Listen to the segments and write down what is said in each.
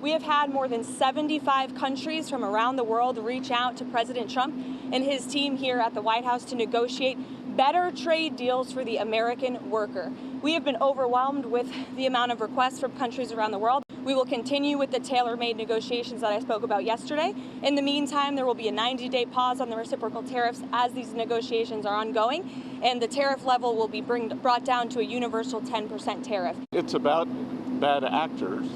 We have had more than 75 countries from around the world reach out to President Trump and his team here at the White House to negotiate better trade deals for the American worker. We have been overwhelmed with the amount of requests from countries around the world. We will continue with the tailor-made negotiations that I spoke about yesterday. In the meantime, there will be a 90-day pause on the reciprocal tariffs as these negotiations are ongoing, and the tariff level will be brought down to a universal 10% tariff. It's about bad actors,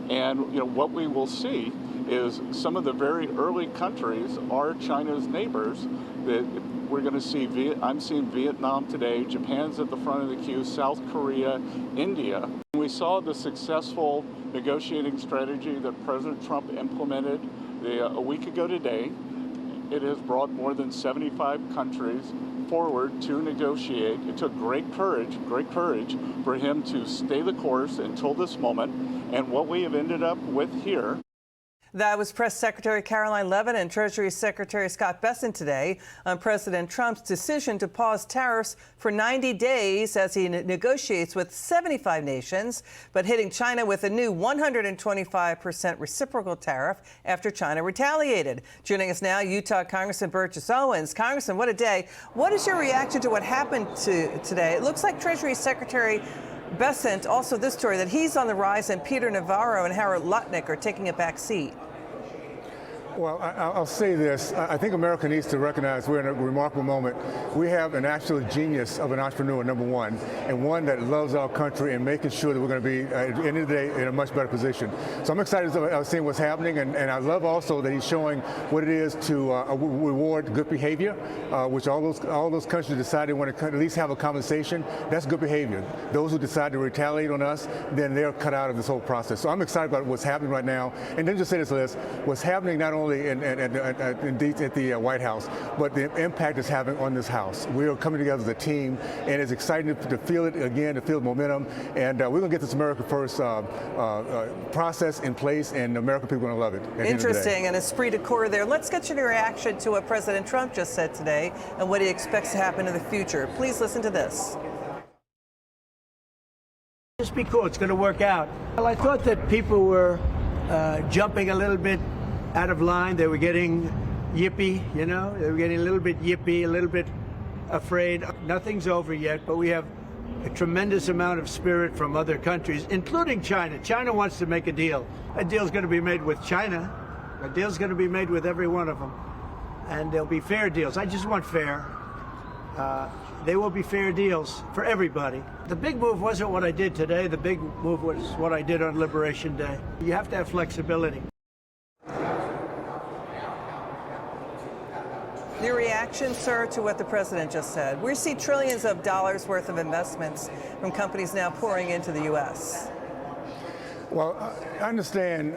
and what we will see is some of the very early countries are China's neighbors. That we're going to see. I'm seeing Vietnam today. Japan's at the front of the queue. South Korea, India. We saw the successful negotiating strategy that President Trump implemented a week ago today. It has brought more than 75 countries forward to negotiate. It took great courage for him to stay the course until this moment. And what we have ended up with here. That was Press Secretary Caroline Leavitt and Treasury Secretary Scott Bessent today on President Trump's decision to pause tariffs for 90 days as he negotiates with 75 nations, but hitting China with a new 125% reciprocal tariff after China retaliated. Joining us now, Utah Congressman Burgess Owens. Congressman, what a day. What is your reaction to what happened today? It looks like Treasury Secretary Bessent, also this story, that he's on the rise and Peter Navarro and Howard Lutnick are taking a back seat. Well, I'll say this. I think America needs to recognize we're in a remarkable moment. We have an actual genius of an entrepreneur, number one, and one that loves our country and making sure that we're going to be, at the end of the day, in a much better position. So I'm excited about seeing what's happening, and I love also that he's showing what it is to reward good behavior, which all those countries decide they want to at least have a conversation. That's good behavior. Those who decide to retaliate on us, then they're cut out of this whole process. So I'm excited about what's happening right now. And then just say this, Liz, what's happening not only at the White House, but the impact it's having on this House. We are coming together as a team, and it's exciting to feel it again, to feel the momentum. And we're going to get this America First process in place, and the American people are going to love it. Interesting, and esprit de corps there. Let's get your reaction to what President Trump just said today and what he expects to happen in the future. Please listen to this. Just be cool. It's going to work out. Well, I thought that people were jumping a little bit out of line. They were getting yippy, They were getting a little bit yippy, a little bit afraid. Nothing's over yet, but we have a tremendous amount of spirit from other countries, including China. China wants to make a deal. A deal's going to be made with China. A deal's going to be made with every one of them. And there'll be fair deals. I just want fair. They will be fair deals for everybody. The big move wasn't what I did today. The big move was what I did on Liberation Day. You have to have flexibility. Your reaction, sir, to what the president just said? We see trillions of dollars worth of investments from companies now pouring into the U.S. Well, I understand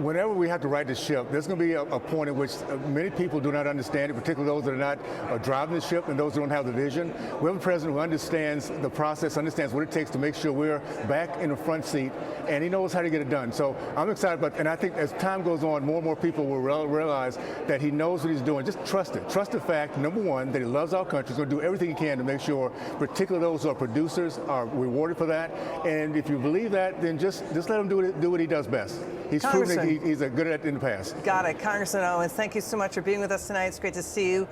whenever we have to right the ship, there's going to be a point at which many people do not understand it, particularly those that are not driving the ship and those who don't have the vision. We have a president who understands the process, understands what it takes to make sure we're back in the front seat, and he knows how to get it done. So I'm excited about, and I think as time goes on, more and more people will realize that he knows what he's doing. Just trust it. Trust the fact, number one, that he loves our country. He's going to do everything he can to make sure, particularly those who are producers, are rewarded for that. And if you believe that, then just let him do what he does best. He's proven that he's good at it in the past. Got it. Congressman Owens, thank you so much for being with us tonight. It's great to see you.